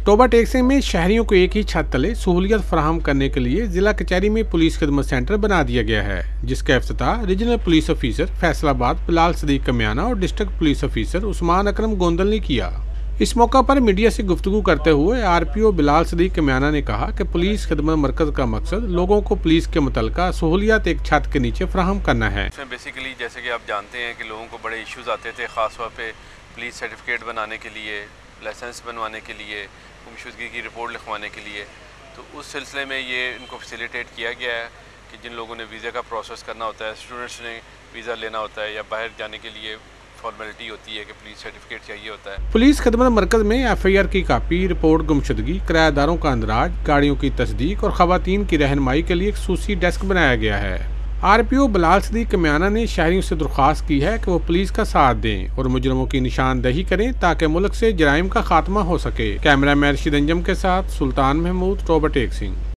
Toba टेक्सिंग में शहरियों को एक ही छत तले सहूलियत फराहम करने के लिए जिला कचहरी में पुलिस खिदमत सेंटर बना दिया गया है, जिसका इफ्तिताह regional police officer Faisalabad Bilal Sadiq Kamiana और district police officer Usman Akram Gondal ने किया। इस मौका पर मीडिया से गुफ्तगू करते हुए आरपीओ बिलाल सदीक कमियाना ने कहा कि पुलिस खिदमत मरकज का मकसद लोगों को पुलिस के मुतल्लिका सहूलियत एक छत के नीचे फराहम करना है। इसमें बेसिकली जैसे कि आप जानते हैं कि लोगों को बड़े इश्यूज आते थे, ख़ास तौर पे पुलिस सर्टिफिकेट बनाने के लिए, लाइसेंस बनवाने के लिए, गुमशुदगी की रिपोर्ट लिखवाने के लिए। तो उस सिलसिले में ये इनको फैसिलिटेट किया गया है कि जिन लोगों ने वीज़ा का प्रोसेस करना होता है, स्टूडेंट्स ने वीज़ा लेना होता है या बाहर जाने के लिए फॉर्मेलिटी होती है कि पुलिस सर्टिफिकेट चाहिए होता है। पुलिस खिदमत मरकज में FIR की कापी, रिपोर्ट गुमशुदगी, किराएदारों का अंदराज, गाड़ियों की तस्दीक और खवातीन की रहनुमाई के लिए एक खसूसी डेस्क बनाया गया है। आरपीओ बिलाल सदीक कमियाना ने शहरियों से दरख्वास्त की है कि वो पुलिस का साथ दें और मुजरमों की निशानदही करें ताकि मुल्क से जराइम का खात्मा हो सके। कैमरा मैन रशीद अंजम के साथ सुल्तान महमूद, टोबा टेक्सिंग।